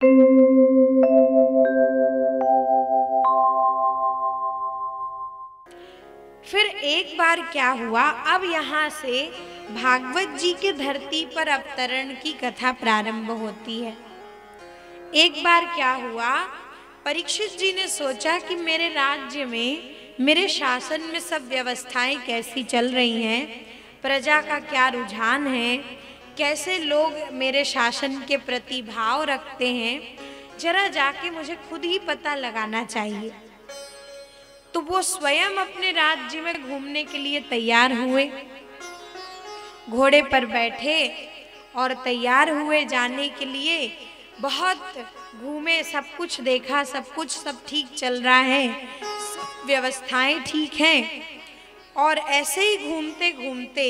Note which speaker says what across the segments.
Speaker 1: फिर एक बार क्या हुआ, अब यहाँ से भागवत जी के धरती पर अवतरण की कथा प्रारंभ होती है। एक बार क्या हुआ, परीक्षित जी ने सोचा कि मेरे राज्य में, मेरे शासन में सब व्यवस्थाएं कैसी चल रही हैं, प्रजा का क्या रुझान है, कैसे लोग मेरे शासन के प्रति भाव रखते हैं, जरा जाके मुझे खुद ही पता लगाना चाहिए। तो वो स्वयं अपने राज्य में घूमने के लिए तैयार हुए, घोड़े पर बैठे और तैयार हुए जाने के लिए। बहुत घूमे, सब कुछ देखा, सब ठीक चल रहा है, सब व्यवस्थाएं ठीक हैं। और ऐसे ही घूमते घूमते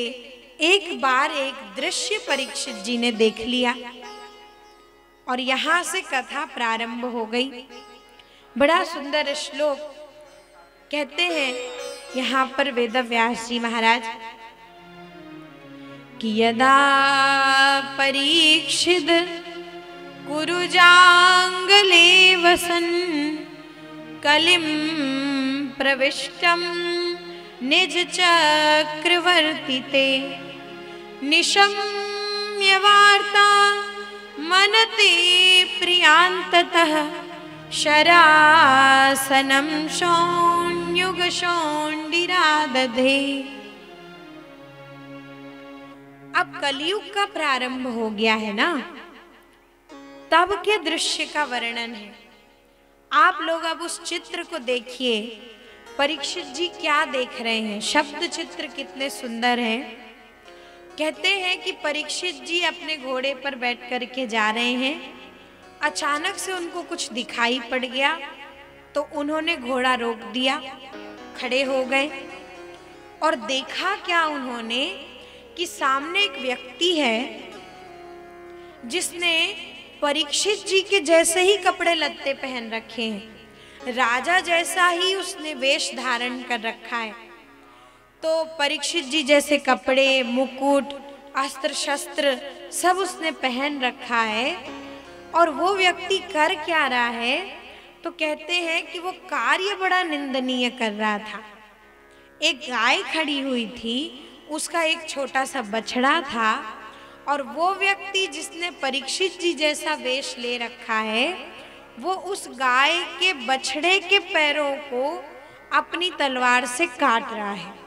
Speaker 1: एक बार एक दृश्य परीक्षित जी ने देख लिया और यहाँ से कथा प्रारंभ हो गई। बड़ा सुंदर श्लोक कहते हैं यहाँ पर वेदव्यास जी महाराज कि यदा परीक्षित कुरुजांगले वसन कलिम प्रविष्टम निज चक्रवर्तीते निशम्य वार्ता मनते प्रियांततः शरासनम शोण्युग शोण्डिरादधे। अब कलयुग का प्रारंभ हो गया है ना, तब के दृश्य का वर्णन है। आप लोग अब उस चित्र को देखिए, परीक्षित जी क्या देख रहे हैं, शब्द चित्र कितने सुंदर हैं। कहते हैं कि परीक्षित जी अपने घोड़े पर बैठ कर के जा रहे हैं, अचानक से उनको कुछ दिखाई पड़ गया तो उन्होंने घोड़ा रोक दिया, खड़े हो गए और देखा क्या उन्होंने कि सामने एक व्यक्ति है जिसने परीक्षित जी के जैसे ही कपड़े लत्ते पहन रखे हैं, राजा जैसा ही उसने वेश धारण कर रखा है। तो परीक्षित जी जैसे कपड़े, मुकुट, अस्त्र शस्त्र सब उसने पहन रखा है। और वो व्यक्ति कर क्या रहा है, तो कहते हैं कि वो कार्य बड़ा निंदनीय कर रहा था। एक गाय खड़ी हुई थी, उसका एक छोटा सा बछड़ा था और वो व्यक्ति जिसने परीक्षित जी जैसा वेश ले रखा है, वो उस गाय के बछड़े के पैरों को अपनी तलवार से काट रहा है।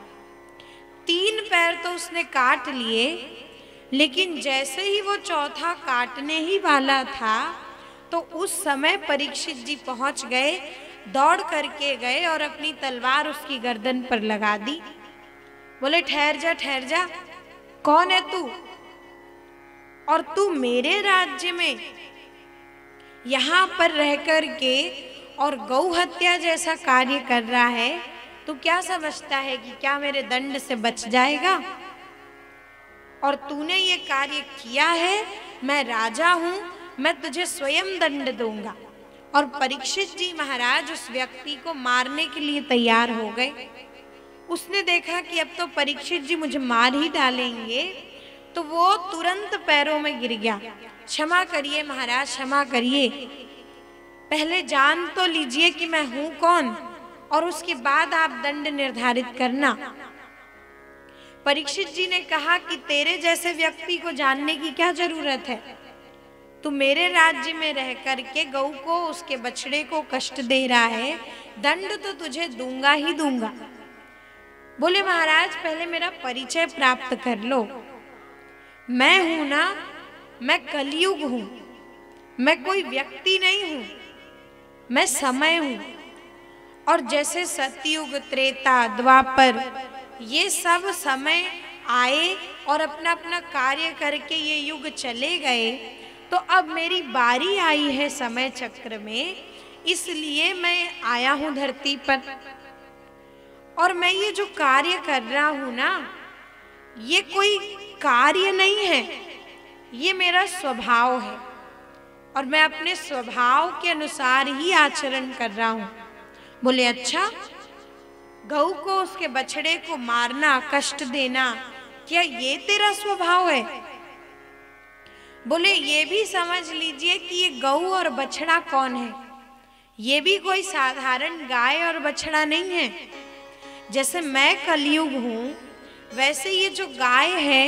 Speaker 1: 3 पैर तो उसने काट लिए, लेकिन जैसे ही वो चौथा काटने ही वाला था तो उस समय परीक्षित जी पहुंच गए, दौड़ करके गए और अपनी तलवार उसकी गर्दन पर लगा दी। बोले ठहर जा, कौन है तू, और तू मेरे राज्य में यहाँ पर रह कर के और गौ हत्या जैसा कार्य कर रहा है, तू क्या समझता है कि क्या मेरे दंड से बच जाएगा? और तूने ये कार्य किया है, मैं राजा हूं, मैं तुझे स्वयं दंड दूंगा। और परीक्षित जी महाराज उस व्यक्ति को मारने के लिए तैयार हो गए। उसने देखा कि अब तो परीक्षित जी मुझे मार ही डालेंगे, तो वो तुरंत पैरों में गिर गया। क्षमा करिए महाराज, क्षमा करिए, पहले जान तो लीजिए कि मैं हूं कौन, और उसके बाद आप दंड निर्धारित करना। परीक्षित जी ने कहा कि तेरे जैसे व्यक्ति को जानने की क्या जरूरत है, तू मेरे राज्य में रह करके गौ को, उसके बछड़े को कष्ट दे रहा है, दंड तो तुझे दूंगा ही दूंगा। बोले महाराज पहले मेरा परिचय प्राप्त कर लो, मैं हूं ना, मैं कलयुग हूं, मैं कोई व्यक्ति नहीं हूं, मैं समय हूं। और जैसे सतयुग, त्रेता, द्वापर ये सब समय आए और अपना अपना कार्य करके ये युग चले गए, तो अब मेरी बारी आई है समय चक्र में, इसलिए मैं आया हूं धरती पर। और मैं ये जो कार्य कर रहा हूं ना, ये कोई कार्य नहीं है, ये मेरा स्वभाव है और मैं अपने स्वभाव के अनुसार ही आचरण कर रहा हूं। बोले अच्छा, गऊ को, उसके बछड़े को मारना, कष्ट देना, क्या ये तेरा स्वभाव है? बोले ये भी समझ लीजिए कि ये गऊ और बछड़ा कौन है। ये भी कोई साधारण गाय और बछड़ा नहीं है। जैसे मैं कलयुग हूँ, वैसे ये जो गाय है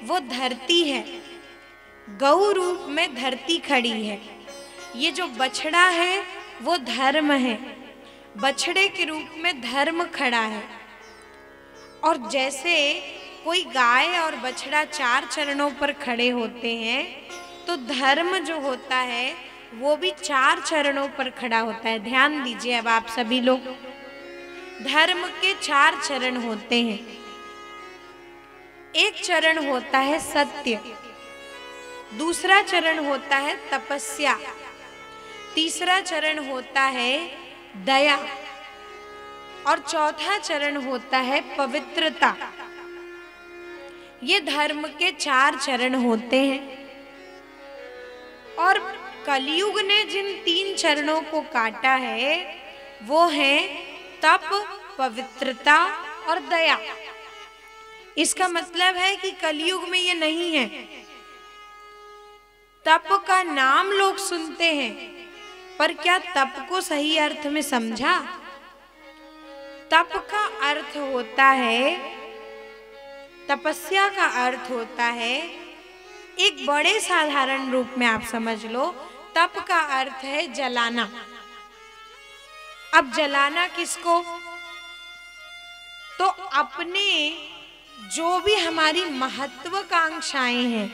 Speaker 1: वो धरती है, गऊ रूप में धरती खड़ी है। ये जो बछड़ा है वो धर्म है, बछड़े के रूप में धर्म खड़ा है। और जैसे कोई गाय और बछड़ा 4 चरणों पर खड़े होते हैं, तो धर्म जो होता है वो भी 4 चरणों पर खड़ा होता है। ध्यान दीजिए अब आप सभी लोग, धर्म के 4 चरण होते हैं। एक चरण होता है सत्य, दूसरा चरण होता है तपस्या, तीसरा चरण होता है दया, और चौथा चरण होता है पवित्रता। ये धर्म के 4 चरण होते हैं। और कलयुग ने जिन 3 चरणों को काटा है वो है तप, पवित्रता और दया। इसका मतलब है कि कलयुग में ये नहीं है। तप का नाम लोग सुनते हैं, पर क्या तप को सही अर्थ में समझा? तप का अर्थ होता है, तपस्या का अर्थ होता है, एक बड़े साधारण रूप में आप समझ लो, तप का अर्थ है जलाना। अब जलाना किसको? तो अपने जो भी हमारी महत्वाकांक्षाएं हैं,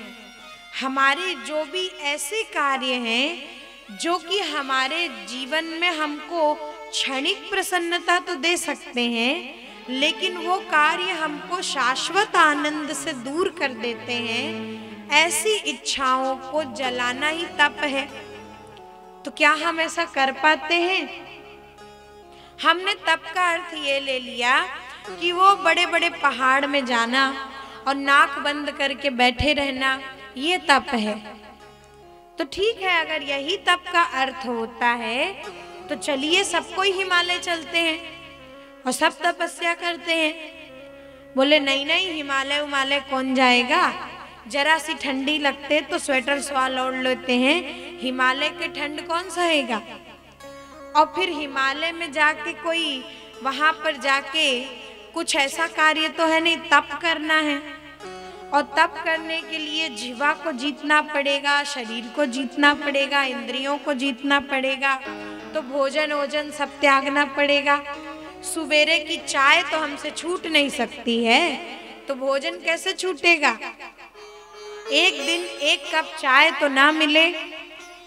Speaker 1: हमारे जो भी ऐसे कार्य हैं जो कि हमारे जीवन में हमको क्षणिक प्रसन्नता तो दे सकते हैं, लेकिन वो कार्य हमको शाश्वत आनंद से दूर कर देते हैं, ऐसी इच्छाओं को जलाना ही तप है। तो क्या हम ऐसा कर पाते हैं? हमने तप का अर्थ ये ले लिया कि वो बड़े बड़े पहाड़ में जाना और नाक बंद करके बैठे रहना, ये तप है। तो ठीक है, अगर यही तप का अर्थ होता है तो चलिए सबको ही हिमालय चलते हैं और सब तपस्या करते हैं। बोले नहीं नहीं, हिमालय उमालय कौन जाएगा, जरा सी ठंडी लगते तो स्वेटर स्वाल ओढ़ लेते हैं, हिमालय के ठंड कौन सहेगा। और फिर हिमालय में जाके कोई वहां पर जाके कुछ ऐसा कार्य तो है नहीं, तप करना है। और तप करने के लिए जीवा को जीतना पड़ेगा, शरीर को जीतना पड़ेगा, इंद्रियों को जीतना पड़ेगा, तो भोजन वोजन सब त्यागना पड़ेगा। सुबेरे की चाय तो हमसे छूट नहीं सकती है, तो भोजन कैसे छूटेगा? एक दिन 1 कप चाय तो ना मिले,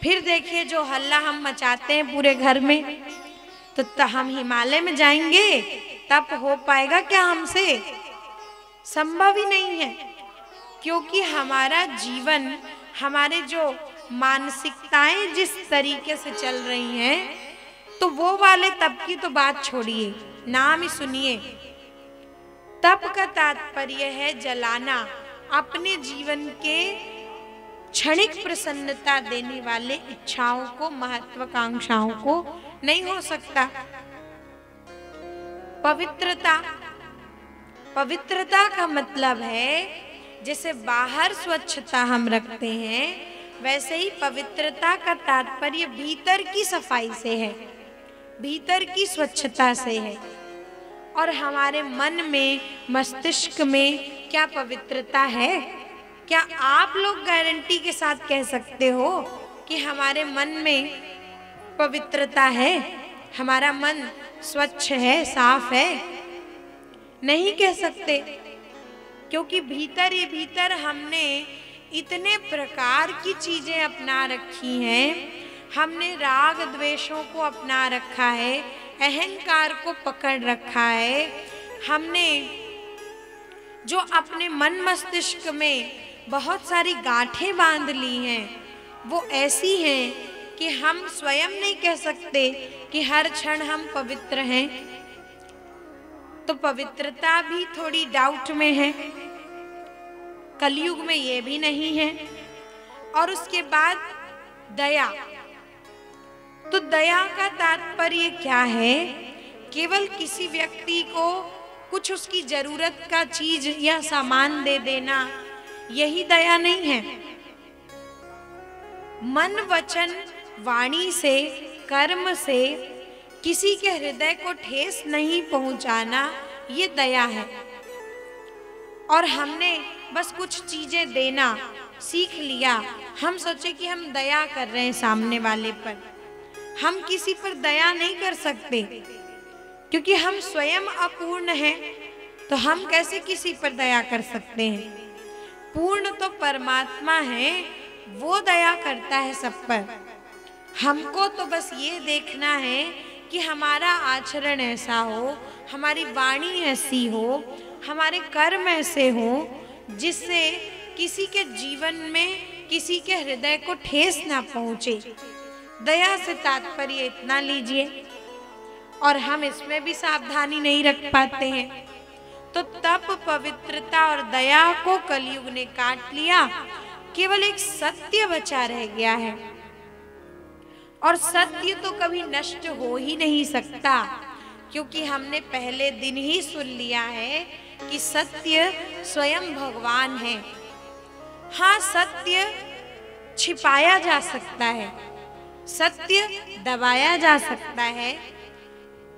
Speaker 1: फिर देखिए जो हल्ला हम मचाते हैं पूरे घर में, तो हम हिमालय में जाएंगे, तप हो पाएगा क्या हमसे? संभव ही नहीं है। क्योंकि हमारा जीवन, हमारे जो मानसिकताएं जिस तरीके से चल रही हैं, तो वो वाले तप की तो बात छोड़िए, नाम ही सुनिए। तप का तात्पर्य है जलाना, अपने जीवन के क्षणिक प्रसन्नता देने वाले इच्छाओं को, महत्वाकांक्षाओं को नहीं हो सकता। पवित्रता, पवित्रता का मतलब है जैसे बाहर स्वच्छता हम रखते हैं, वैसे ही पवित्रता का तात्पर्य भीतर की सफाई से है, भीतर की स्वच्छता से है। और हमारे मन में, मस्तिष्क में क्या पवित्रता है? क्या आप लोग गारंटी के साथ कह सकते हो कि हमारे मन में पवित्रता है, हमारा मन स्वच्छ है, साफ है? नहीं कह सकते, क्योंकि भीतर ही भीतर हमने इतने प्रकार की चीजें अपना रखी हैं। हमने राग द्वेषों को अपना रखा है, अहंकार को पकड़ रखा है। हमने जो अपने मन मस्तिष्क में बहुत सारी गांठें बांध ली हैं, वो ऐसी हैं कि हम स्वयं नहीं कह सकते कि हर क्षण हम पवित्र हैं। तो पवित्रता भी थोड़ी डाउट में है, कलयुग में ये भी नहीं है। और उसके बाद दया, तो दया का तात्पर्य क्या है? केवल किसी व्यक्ति को कुछ उसकी जरूरत का चीज या सामान दे देना, यही दया नहीं है। मन वचन वाणी से कर्म से किसी के हृदय को ठेस नहीं पहुंचाना, ये दया है। और हमने बस कुछ चीजें देना सीख लिया, हम सोचे कि हम दया कर रहे हैं सामने वाले पर। हम किसी पर दया नहीं कर सकते क्योंकि हम स्वयं अपूर्ण हैं, तो हम कैसे किसी पर दया कर सकते हैं। पूर्ण तो परमात्मा है, वो दया करता है सब पर। हमको तो बस ये देखना है कि हमारा आचरण ऐसा हो, हमारी वाणी ऐसी हो, हमारे कर्म ऐसे हो जिससे किसी के जीवन में किसी के हृदय को ठेस ना पहुंचे। दया से तात्पर्य इतना लीजिए। और हम इसमें भी सावधानी नहीं रख पाते हैं, तो तप, पवित्रता और दया को कलयुग ने काट लिया, केवल एक सत्य बचा रह गया है। और सत्य तो कभी नष्ट हो ही नहीं सकता, क्योंकि हमने पहले दिन ही सुन लिया है कि सत्य स्वयं भगवान है। हाँ, सत्य छिपाया जा सकता है, सत्य दबाया जा सकता है,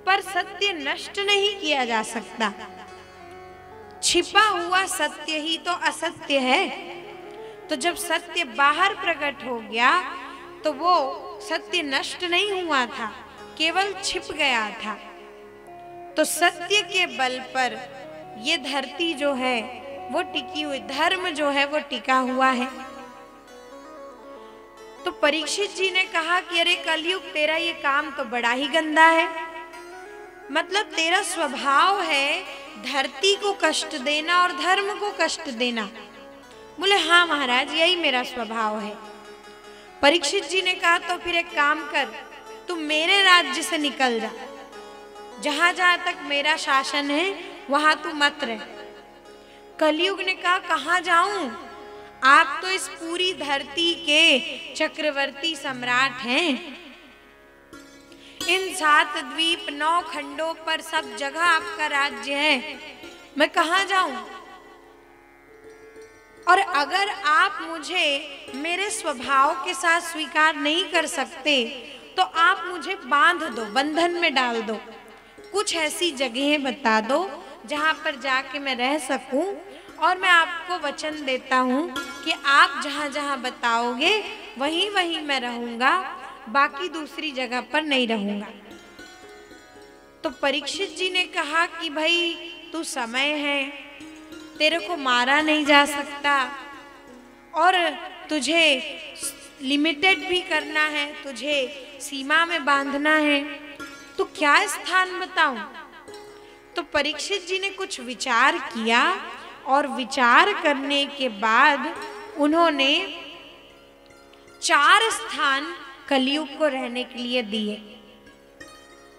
Speaker 1: पर सत्य नष्ट नहीं किया जा सकता। छिपा हुआ सत्य ही तो असत्य है। तो जब सत्य बाहर प्रकट हो गया तो वो सत्य नष्ट नहीं हुआ था, केवल छिप गया था। तो सत्य के बल पर ये धरती जो है वो टिकी हुई, धर्म जो है वो टिका हुआ है। तो परीक्षित जी ने कहा कि अरे कलयुग, तेरा ये काम तो बड़ा ही गंदा है। मतलब तेरा स्वभाव है धरती को कष्ट देना और धर्म को कष्ट देना। बोले हाँ महाराज, यही मेरा स्वभाव है। परीक्षित जी ने कहा तो फिर एक काम कर, तू मेरे राज्य से निकल जा, जहां जहां तक मेरा शासन है वहां तू मत रह। कलयुग ने कहा कहां जाऊं, आप तो इस पूरी धरती के चक्रवर्ती सम्राट हैं। इन 7 द्वीप 9 खंडों पर सब जगह आपका राज्य है, मैं कहां जाऊं। और अगर आप मुझे मेरे स्वभाव के साथ स्वीकार नहीं कर सकते तो आप मुझे बांध दो, बंधन में डाल दो। कुछ ऐसी जगहें बता दो जहां पर जाके मैं रह सकूं, और मैं आपको वचन देता हूं कि आप जहां जहां बताओगे वहीं वहीं मैं रहूंगा, बाकी दूसरी जगह पर नहीं रहूंगा। तो परीक्षित जी ने कहा कि भाई तू समय है, तेरे को मारा नहीं जा सकता और तुझे लिमिटेड भी करना है, तुझे सीमा में बांधना है, तो क्या स्थान बताऊं। तो परीक्षित जी ने कुछ विचार किया और विचार करने के बाद उन्होंने 4 स्थान कलयुग को रहने के लिए दिए।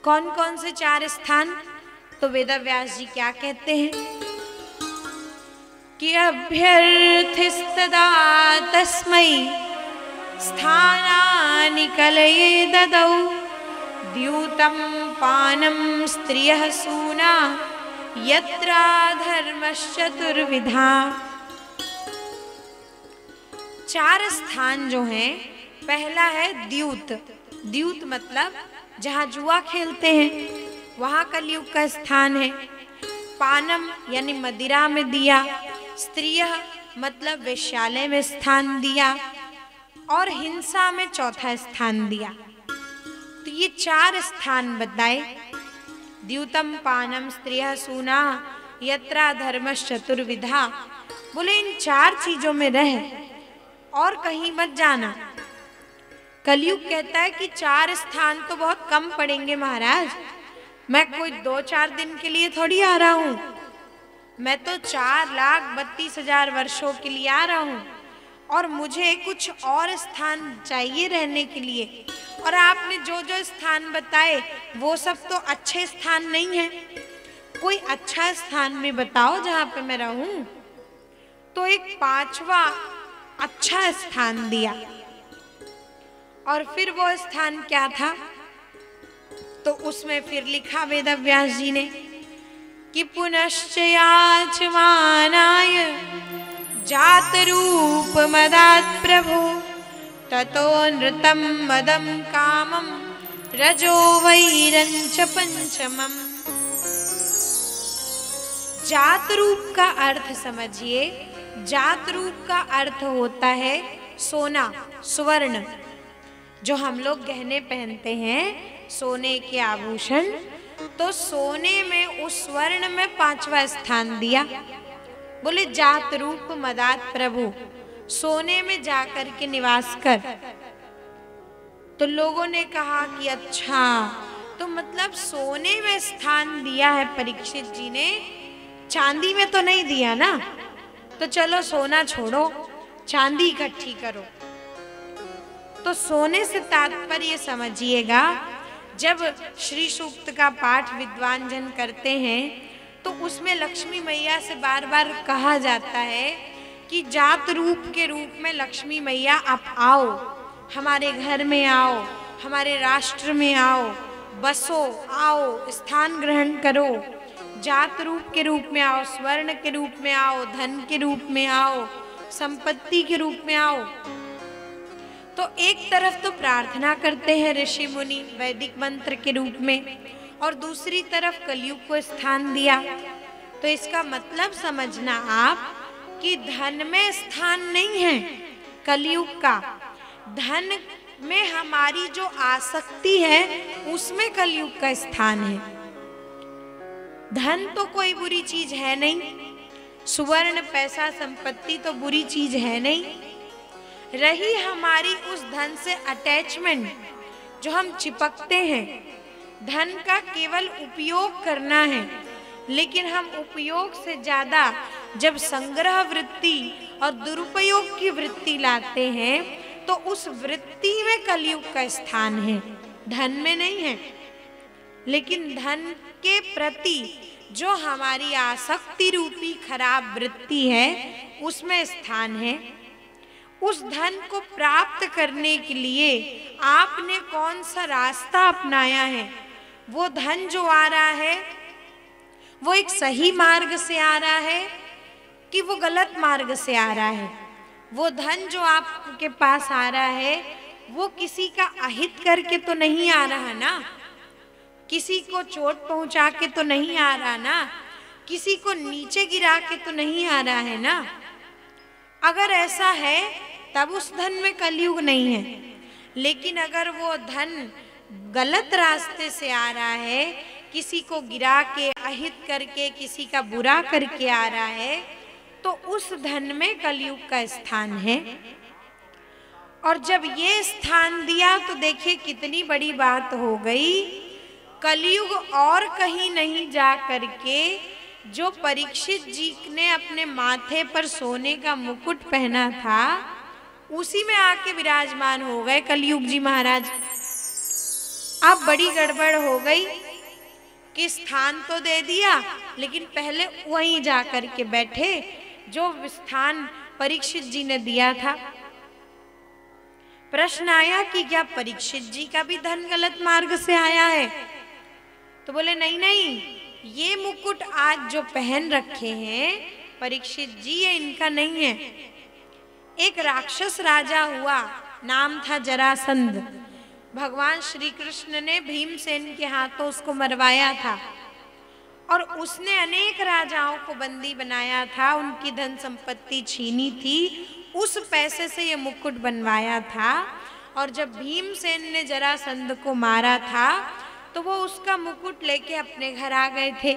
Speaker 1: कौन कौन से 4 स्थान? तो वेदव्यास जी क्या कहते हैं कि अभ्यर्थिस्तदा तस्मै स्थानानि कलये ददौ द्यूतं पानं स्त्रियः सूना यत्रा धर्मश्चतुर्विधा। 4 स्थान जो हैं, पहला है द्यूत। द्यूत मतलब जहाँ जुआ खेलते हैं, वहाँ कलयुग का स्थान है। पानम यानी मदिरा में दिया, स्त्रिय मतलब वेश्यालय में स्थान दिया, और हिंसा में चौथा स्थान दिया। तो ये 4 स्थान बताए, द्यूतम पानम स्त्रिय सूना यत्रा धर्मश्चतुर्विधा। बोले इन 4 चीजों में रह और कहीं मत जाना। कलयुग कहता है कि 4 स्थान तो बहुत कम पड़ेंगे महाराज, मैं कोई 2-4 दिन के लिए थोड़ी आ रहा हूं, मैं तो 4,32,000 वर्षों के लिए आ रहा हूं, और मुझे कुछ और स्थान चाहिए रहने के लिए। और आपने जो जो स्थान बताए वो सब तो अच्छे स्थान नहीं है, कोई अच्छा स्थान में बताओ जहां पे मैं रहूं। तो एक 5वां अच्छा स्थान दिया। और फिर वो स्थान क्या था? तो उसमें फिर लिखा वेदव्यास जी ने कि पुनश्च याचमानाय जात रूप मदात् प्रभु ततो नृतं मदं कामं रजो वैरंच पंचमम्। जात रूप का अर्थ समझिए। जात रूप का अर्थ होता है सोना, स्वर्ण। जो हम लोग गहने पहनते हैं, सोने के आभूषण, तो सोने में उस स्वर्ण में 5वां स्थान दिया। बोले जात रूप मदात प्रभु, सोने में जाकर के निवास कर। तो लोगों ने कहा कि अच्छा, तो मतलब सोने में स्थान दिया है परीक्षित जी ने, चांदी में तो नहीं दिया ना। तो चलो सोना छोड़ो, चांदी इकट्ठी करो। तो सोने से तात्पर्य समझिएगा, जब श्री सूक्त का पाठ विद्वान जन करते हैं तो उसमें लक्ष्मी मैया से बार बार कहा जाता है कि जात रूप के रूप में लक्ष्मी मैया आप आओ, हमारे घर में आओ, हमारे राष्ट्र में आओ, बसो, आओ, स्थान ग्रहण करो। जात रूप के रूप में आओ, स्वर्ण के रूप में आओ, धन के रूप में आओ, संपत्ति के रूप में आओ। तो एक तरफ तो प्रार्थना करते हैं ऋषि मुनि वैदिक मंत्र के रूप में, और दूसरी तरफ कलयुग को स्थान दिया। तो इसका मतलब समझना आप कि धन में स्थान नहीं है कलयुग का। धन में हमारी जो आसक्ति है उसमें कलयुग का स्थान है। धन तो कोई बुरी चीज है नहीं, सुवर्ण, पैसा, संपत्ति तो बुरी चीज है नहीं। रही हमारी उस धन से अटैचमेंट, जो हम चिपकते हैं। धन का केवल उपयोग करना है, लेकिन हम उपयोग से ज्यादा जब संग्रह वृत्ति और दुरुपयोग की वृत्ति लाते हैं तो उस वृत्ति में कलयुग का स्थान है, धन में नहीं है। लेकिन धन के प्रति जो हमारी आसक्ति रूपी खराब वृत्ति है उसमें स्थान है। उस धन को प्राप्त करने के लिए आपने कौन सा रास्ता अपनाया है? वो धन जो आ रहा है वो एक सही मार्ग से आ रहा है कि वो गलत मार्ग से आ रहा है? वो धन जो आपके पास आ रहा है वो किसी का अहित करके तो नहीं आ रहा ना, किसी को चोट पहुंचा के तो नहीं आ रहा ना, किसी को नीचे गिरा के तो नहीं आ रहा है ना। अगर ऐसा है तब उस धन में कलयुग नहीं है। लेकिन अगर वो धन गलत रास्ते से आ रहा है, किसी को गिरा के, अहित करके, किसी का बुरा करके आ रहा है, तो उस धन में कलयुग का स्थान है। और जब ये स्थान दिया तो देखिए कितनी बड़ी बात हो गई। कलयुग और कहीं नहीं जा करके जो परीक्षित जी ने अपने माथे पर सोने का मुकुट पहना था उसी में आके विराजमान हो गए कलयुग जी महाराज। अब बड़ी गड़बड़ हो गई कि स्थान तो दे दिया, लेकिन पहले वहीं जाकर के बैठे जो स्थान परीक्षित जी ने दिया था। प्रश्न आया कि क्या परीक्षित जी का भी धन गलत मार्ग से आया है? तो बोले नहीं नहीं, ये मुकुट आज जो पहन रखे हैं परीक्षित जी, ये इनका नहीं है। एक राक्षस राजा हुआ, नाम था जरासंध। भगवान श्री कृष्ण ने भीमसेन के हाथों उसको मरवाया था और उसने अनेक राजाओं को बंदी बनाया था, उनकी धन संपत्ति छीनी थी, उस पैसे से ये मुकुट बनवाया था। और जब भीमसेन ने जरासंध को मारा था तो वो उसका मुकुट लेके अपने घर आ गए थे।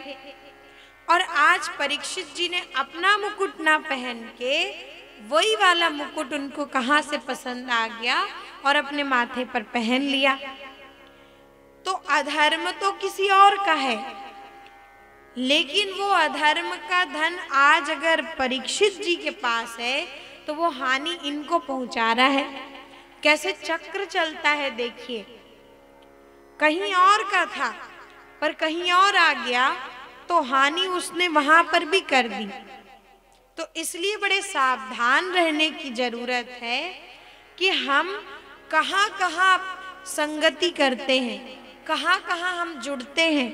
Speaker 1: और आज परीक्षित जी ने अपना मुकुट ना पहन के वही वाला मुकुट उनको कहां से पसंद आ गया और अपने माथे पर पहन लिया। तो अधर्म तो किसी और का है, लेकिन वो अधर्म का धन आज अगर परीक्षित जी के पास है तो वो हानि इनको पहुंचा रहा है। कैसे चक्र चलता है देखिए, कहीं और का था पर कहीं और आ गया तो हानि उसने वहां पर भी कर दी। तो इसलिए बड़े सावधान रहने की जरूरत है कि हम कहां कहां संगति करते हैं, कहां कहां हम जुड़ते हैं।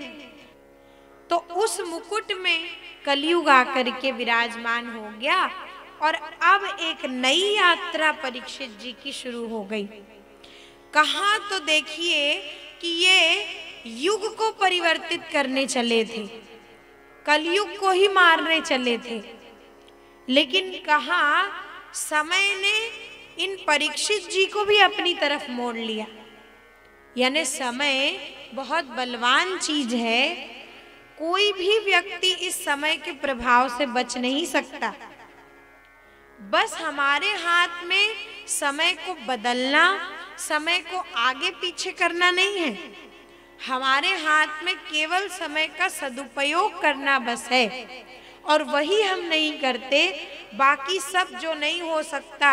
Speaker 1: तो उस मुकुट में कलयुग आकर के विराजमान हो गया और अब एक नई यात्रा परीक्षित जी की शुरू हो गई। कहाँ तो देखिए कि ये युग को परिवर्तित करने चले थे, कलयुग को ही मारने चले थे, लेकिन कहाँ समय ने इन परीक्षित जी को भी अपनी तरफ मोड़ लिया। यानी समय बहुत बलवान चीज है, कोई भी व्यक्ति इस समय के प्रभाव से बच नहीं सकता। बस हमारे हाथ में समय को बदलना, समय को आगे पीछे करना नहीं है, हमारे हाथ में केवल समय का सदुपयोग करना बस है। और वही हम नहीं करते, बाकी सब जो नहीं हो सकता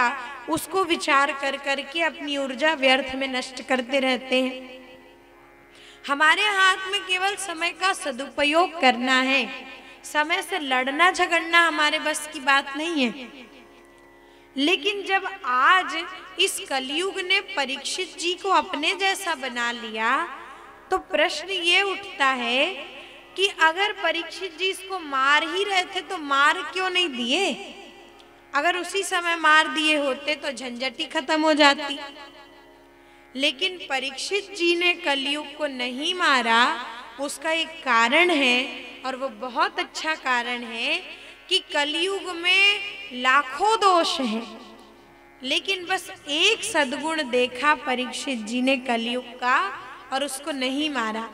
Speaker 1: उसको विचार कर करके अपनी ऊर्जा व्यर्थ में नष्ट करते रहते हैं। हमारे हाथ में केवल समय का सदुपयोग करना है, समय से लड़ना झगड़ना हमारे बस की बात नहीं है। लेकिन जब आज इस कलयुग ने परीक्षित जी को अपने जैसा बना लिया, तो प्रश्न ये उठता है कि अगर परीक्षित जी इसको मार ही रहे थे तो मार क्यों नहीं दिए? अगर उसी समय मार दिए होते तो झंझट ही खत्म हो जाती। लेकिन परीक्षित जी ने कलयुग को नहीं मारा, उसका एक कारण है, और वो बहुत अच्छा कारण है कि कलयुग में लाखों दोष हैं, लेकिन बस एक सद्गुण देखा परीक्षित जी ने कलयुग का और उसको नहीं मारा।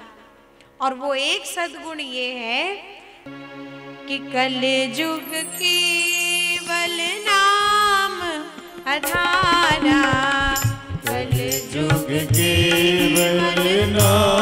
Speaker 1: और वो एक सद्गुण ये है कि कलयुग केवल नाम आधारा, कलयुग
Speaker 2: केवल नाम